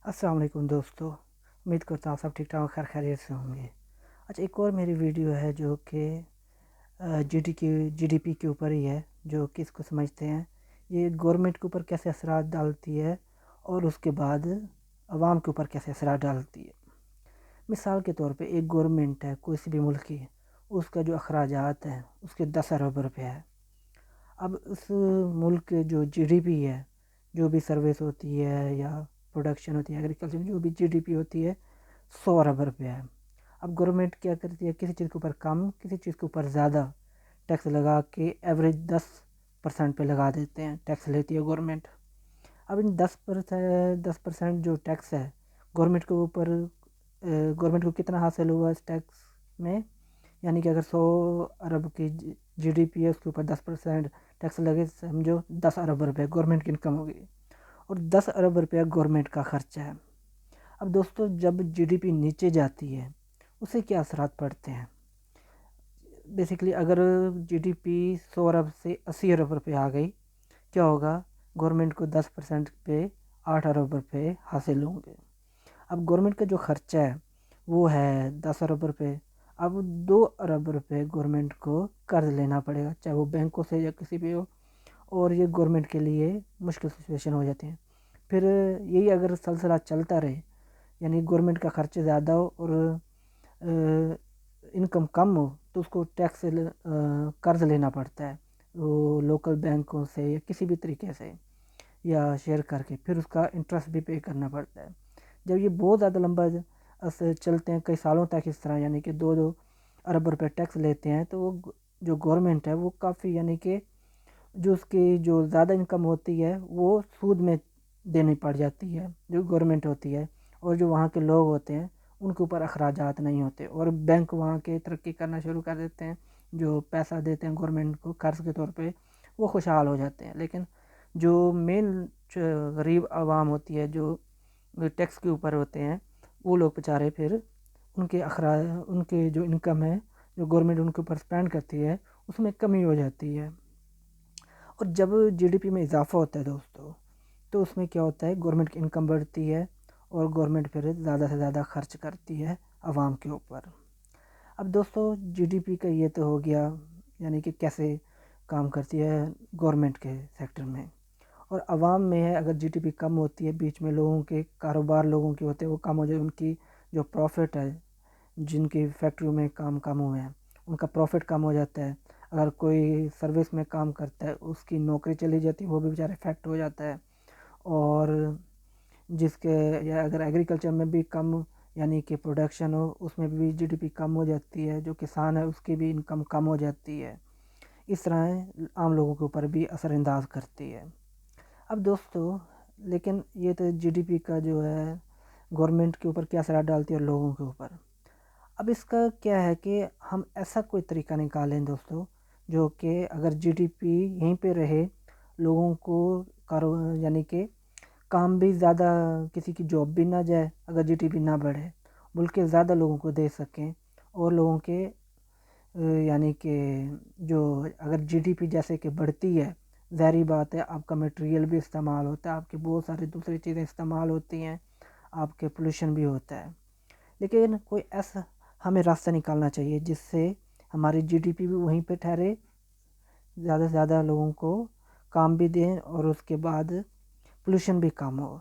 अस्सलाम वालेकुम दोस्तों। उम्मीद करता हूँ सब ठीक ठाक खैर खैरियत से होंगे। अच्छा, एक और मेरी वीडियो है जो कि जीडीपी के ऊपर ही है, जो कि इसको समझते हैं ये गवर्नमेंट के ऊपर कैसे असरात डालती है और उसके बाद आवाम के ऊपर कैसे असरात डालती है। मिसाल के तौर पे एक गवर्नमेंट है कोई सी भी मुल्क की, उसका जो अखराजात हैं उसके 10 अरब रुपये है। अब उस मुल्क के जो जीडीपी है, जो भी सर्विस होती है या प्रोडक्शन होती है, एग्रीकल्चर जो भी जीडीपी होती है, 100 अरब रुपये है। अब गवर्नमेंट क्या करती है, किसी चीज़ के ऊपर कम किसी चीज़ के ऊपर ज़्यादा टैक्स लगा के एवरेज 10% पे लगा देते हैं, टैक्स लेती है गवर्नमेंट। अब इन 10% जो टैक्स है गवर्नमेंट के ऊपर, गवर्नमेंट को कितना हासिल हुआ इस टैक्स में, यानी कि अगर 100 अरब की जीडीपी है उसके ऊपर 10% टैक्स लगे, समझो 10 अरब रुपये गवर्नमेंट की इनकम होगी और 10 अरब रुपया गवर्नमेंट का खर्चा है। अब दोस्तों, जब जीडीपी नीचे जाती है उससे क्या असरात पड़ते हैं। बेसिकली अगर जीडीपी 100 अरब से 80 अरब रुपये आ गई, क्या होगा, गवर्नमेंट को 10% पे 8 अरब रुपये हासिल होंगे। अब गवर्नमेंट का जो खर्चा है वो है 10 अरब रुपये। अब 2 अरब रुपये गवर्नमेंट को कर्ज लेना पड़ेगा, चाहे वो बैंकों से या किसी भी हो, और ये गवर्नमेंट के लिए मुश्किल सिचुएशन हो जाती है। फिर यही अगर सिलसिला चलता रहे, यानी गवर्नमेंट का खर्चा ज़्यादा हो और इनकम कम हो, तो उसको टैक्स कर्ज लेना पड़ता है, वो लोकल बैंकों से या किसी भी तरीके से या शेयर करके, फिर उसका इंटरेस्ट भी पे करना पड़ता है। जब ये बहुत ज़्यादा लंबा चलते हैं कई सालों तक इस तरह, यानी कि 2-2 अरब रुपये टैक्स लेते हैं, तो वो जो गवर्नमेंट है वो काफ़ी, यानी कि जो उसकी जो ज़्यादा इनकम होती है वो सूद में देनी पड़ जाती है जो गवर्नमेंट होती है, और जो वहाँ के लोग होते हैं उनके ऊपर अखराजात नहीं होते, और बैंक वहाँ के तरक्की करना शुरू कर देते हैं, जो पैसा देते हैं गवर्नमेंट को कर्ज के तौर पे, वो खुशहाल हो जाते हैं। लेकिन जो मेन गरीब आवाम होती है, जो टैक्स के ऊपर होते हैं, वो लोग बेचारे फिर उनके जो इनकम है जो गवर्नमेंट उनके ऊपर स्पेंड करती है उसमें कमी हो जाती है। और जब जीडीपी में इजाफा होता है दोस्तों, तो उसमें क्या होता है, गवर्नमेंट की इनकम बढ़ती है और गवर्नमेंट फिर ज़्यादा से ज़्यादा खर्च करती है आवाम के ऊपर। अब दोस्तों, जीडीपी का ये तो हो गया, यानी कि कैसे काम करती है गवर्नमेंट के सेक्टर में। और आवाम में है, अगर जीडीपी कम होती है, बीच में लोगों के कारोबार लोगों के होते हैं वो कम हो जाए, उनकी जो प्रॉफिट है, जिनकी फैक्ट्रियों में काम कम हुए हैं उनका प्रॉफिट कम हो जाता है। अगर कोई सर्विस में काम करता है उसकी नौकरी चली जाती है, वो भी बेचारा इफेक्ट हो जाता है। और जिसके, या अगर एग्रीकल्चर में भी कम, यानी कि प्रोडक्शन हो, उसमें भी जीडीपी कम हो जाती है, जो किसान है उसकी भी इनकम कम हो जाती है। इस तरह आम लोगों के ऊपर भी असरअंदाज करती है। अब दोस्तों, लेकिन ये तो जीडीपी का जो है गवर्नमेंट के ऊपर क्या असर डालती है और लोगों के ऊपर। अब इसका क्या है कि हम ऐसा कोई तरीका निकालें दोस्तों, जो कि अगर जीडीपी यहीं पे रहे, लोगों को कारो यानी कि काम भी ज़्यादा, किसी की जॉब भी ना जाए, अगर जीडीपी ना बढ़े, बल्कि ज़्यादा लोगों को दे सकें, और लोगों के यानी कि जो अगर जीडीपी जैसे कि बढ़ती है, ज़ाहिर बात है आपका मटेरियल भी इस्तेमाल होता है, आपकी बहुत सारी दूसरी चीज़ें इस्तेमाल होती हैं, आपके पोल्यूशन भी होता है। लेकिन कोई ऐसा हमें रास्ता निकालना चाहिए जिससे हमारी जीडीपी भी वहीं पे ठहरे, ज़्यादा से ज़्यादा लोगों को काम भी दें और उसके बाद पोल्यूशन भी कम हो।